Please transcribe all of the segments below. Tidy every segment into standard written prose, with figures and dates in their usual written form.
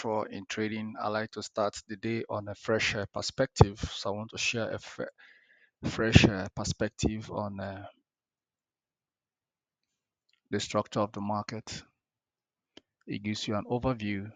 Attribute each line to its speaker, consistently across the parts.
Speaker 1: natural in trading. I like to start the day on a fresh perspective. So I want to share a fresh perspective on the structure of the market. It gives you an overview.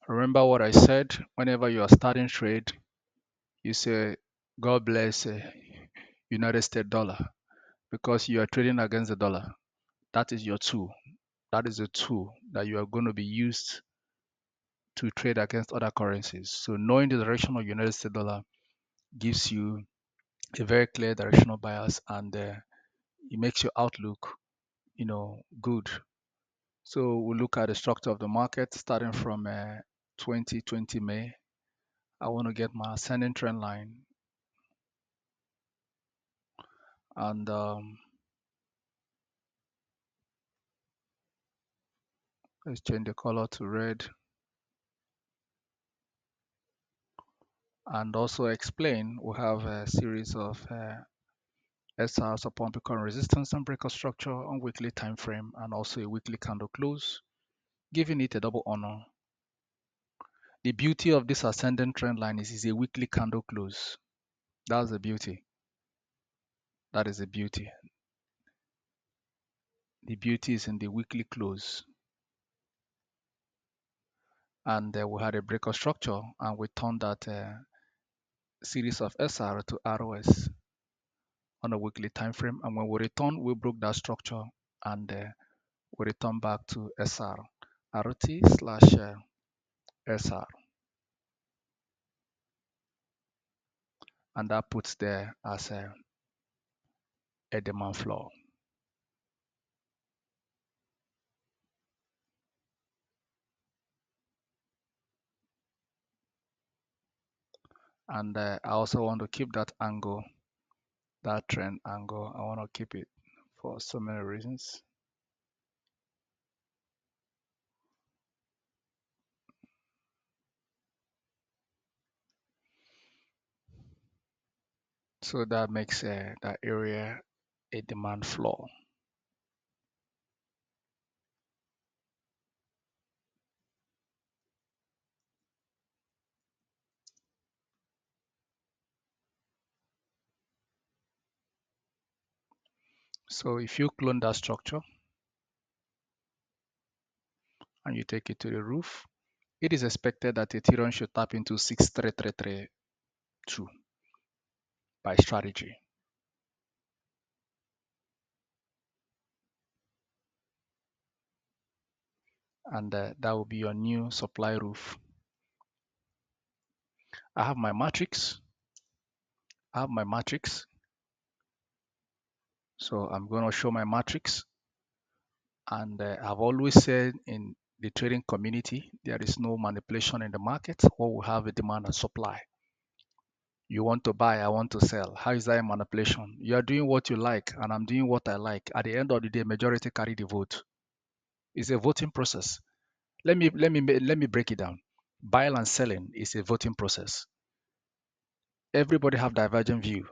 Speaker 1: Remember what I said, whenever you are starting trade, you say, God bless United States dollar, because you are trading against the dollar. That is your tool. That is a tool that you are going to be used to trade against other currencies. So knowing the direction of United States dollar gives you a very clear directional bias, and it makes your outlook, good. So we'll look at the structure of the market starting from 2020 May. I want to get my ascending trend line, and let's change the color to red, and also explain we have a series of SRs upon becoming resistance and breakout structure on weekly time frame, and also a weekly candle close, giving it a double honor. The beauty of this ascending trend line is it's a weekly candle close. That's the beauty. That is the beauty. The beauty is in the weekly close. And we had a breakout structure, and we turned that series of SR to ROS on a weekly time frame. And when we returned, we broke that structure, and we returned back to SR, RT/SR. And that puts there as a demand floor. And I also want to keep that angle, that trend angle. I want to keep it for so many reasons. So that makes that area a demand floor. So if you clone that structure and you take it to the roof, it is expected that Ethereum should tap into 63332 by strategy. And that will be your new supply roof. I have my matrix. So I'm going to show my matrix. And I've always said in the trading community, there is no manipulation in the market. What we have is demand and supply. You want to buy, I want to sell. How is that a manipulation? You are doing what you like, and I'm doing what I like. At the end of the day, majority carry the vote. It's a voting process. Let me break it down. Buying and selling is a voting process. Everybody have divergent view.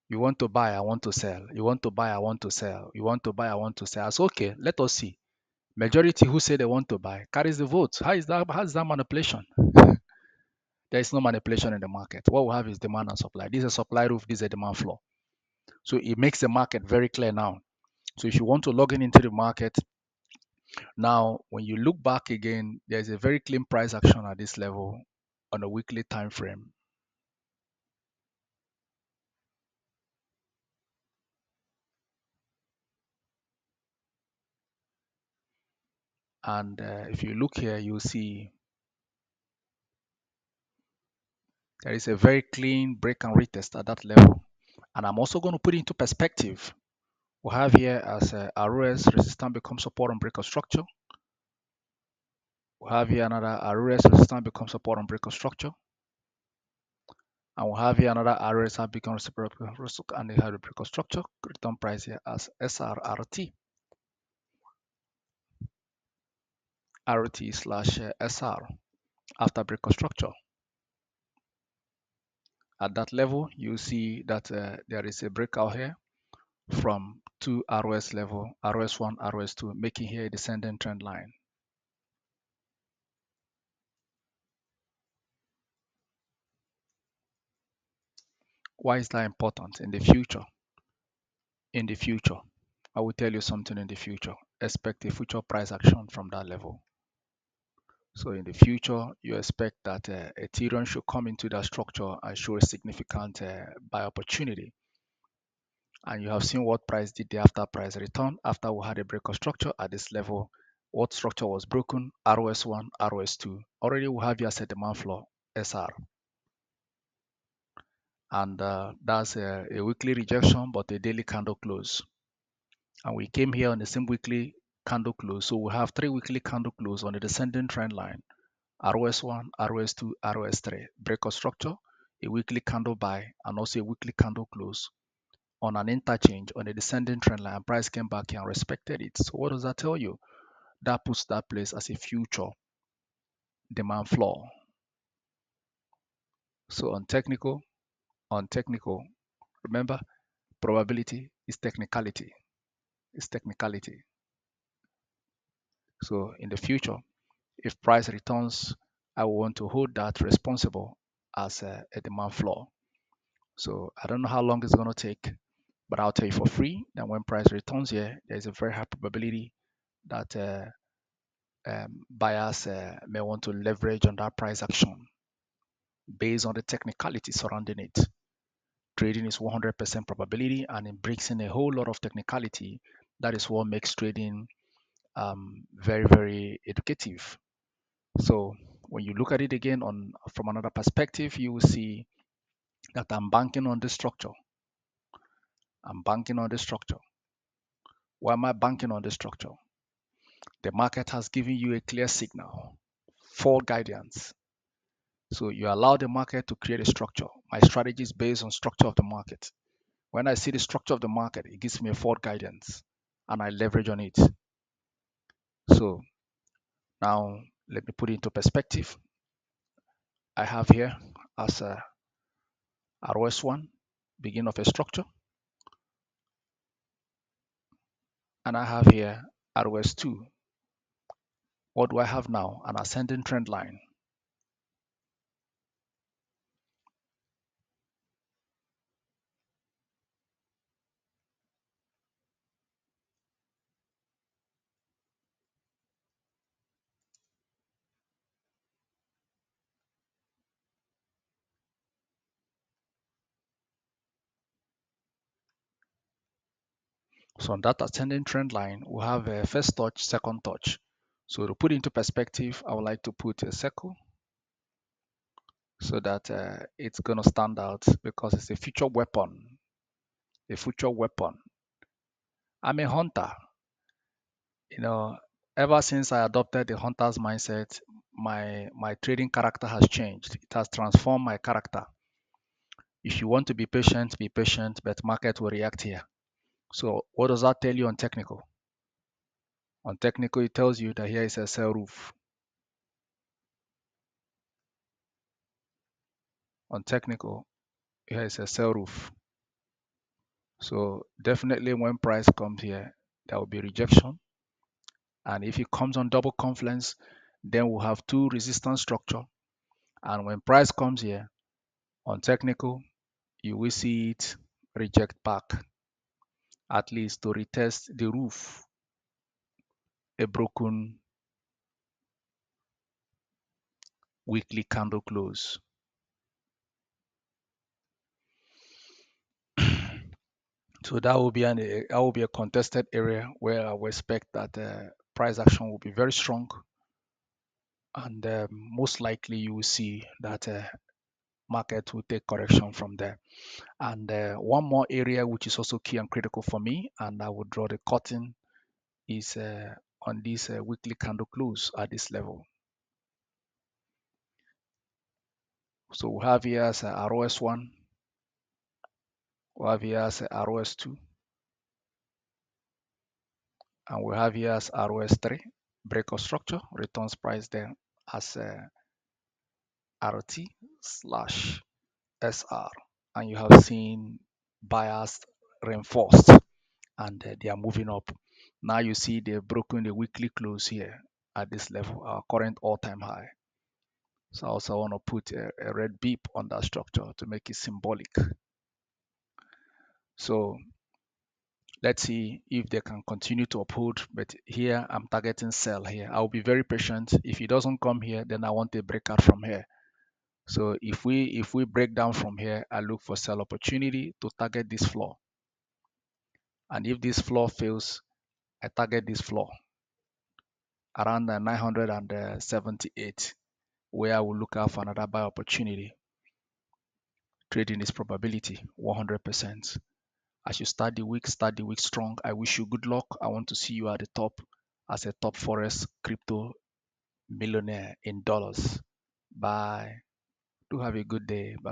Speaker 1: You want to buy, I want to sell. You want to buy, I want to sell. You want to buy, I want to sell. So okay, let us see. Majority who say they want to buy carries the vote. How is that manipulation? There is no manipulation in the market. What we have is demand and supply. This is a supply roof, this is a demand floor. So it makes the market very clear now. So if you want to log in into the market, now when you look back again, there's a very clean price action at this level on a weekly time frame. And if you look here, you'll see there is a very clean break and retest at that level. And I'm also going to put it into perspective. We have here as ROS resistance becomes support on breakout structure. We have here another ROS resistance becomes support on breakout structure. And we have here another ROS have become support and they have the breakout structure. Return price here as SRRT. RT slash SR after breakout structure. At that level, you see that there is a breakout here from two ROS level, ROS1, ROS2, making here a descending trend line. Why is that important in the future? In the future, I will tell you something in the future. Expect a future price action from that level. So in the future, you expect that Ethereum should come into that structure and show a significant buy opportunity. And you have seen what price did there after price return, after we had a breakout structure at this level. What structure was broken? ROS1, ROS2. Already we have here as a demand floor, SR. And that's a weekly rejection, but a daily candle close. And we came here on the same weekly candle close. So we have 3 weekly candle close on the descending trend line. ROS1, ROS2, ROS3. Breakout structure, a weekly candle buy, and also a weekly candle close on an interchange on a descending trend line. Price came back here and respected it. So what does that tell you? That puts that place as a future demand floor. So on technical, remember, probability is technicality. It's technicality. So in the future, if price returns, I will want to hold that responsible as a demand floor. So I don't know how long it's going to take, but I'll tell you for free that when price returns here, there's a very high probability that buyers may want to leverage on that price action based on the technicality surrounding it. Trading is 100% probability, and it brings in a whole lot of technicality. That is what makes trading very, very educative. So when you look at it again from another perspective, you will see that I'm banking on this structure. I'm banking on this structure. Why am I banking on this structure? The market has given you a clear signal for guidance. So you allow the market to create a structure. My strategy is based on structure of the market. When I see the structure of the market, it gives me a forward guidance and I leverage on it. So now let me put it into perspective. I have here as a ROS1, beginning of a structure. And I have here ROS2. What do I have now? An ascending trend line. So on that ascending trend line, we have a first touch, second touch. So to put it into perspective, I would like to put a circle so that it's going to stand out because it's a future weapon. A future weapon. I'm a hunter. Ever since I adopted the hunter's mindset, my trading character has changed. It has transformed my character. If you want to be patient, but market will react here. So what does that tell you on technical? On technical, it tells you that here is a sell roof. On technical, here is a sell roof. So definitely when price comes here, there will be rejection. And if it comes on double confluence, then we'll have two resistance structure. And when price comes here, on technical, you will see it reject back, at least to retest the roof, a broken weekly candle close. So that will be a contested area where I will expect that price action will be very strong, and most likely you will see that market will take correction from there. And one more area which is also key and critical for me, and I will draw the curtain, is on this weekly candle close at this level. So we have here as ROS1, we have here as ROS2, and we have here as ROS3. break of structure, returns price there as RT slash SR, and you have seen buyers reinforced, and they are moving up. Now you see they've broken the weekly close here at this level, our current all-time high. So I also want to put a red beep on that structure to make it symbolic. So let's see if they can continue to uphold, but here I'm targeting sell here. I'll be very patient. If it doesn't come here, then I want a breakout from here. So if we break down from here, I look for sell opportunity to target this floor. And if this floor fails, I target this floor around the 978, where I will look out for another buy opportunity. Trading is probability 100%. As you start the week strong. I wish you good luck. I want to see you at the top as a top forex crypto millionaire in dollars. Bye. Do have a good day. Bye.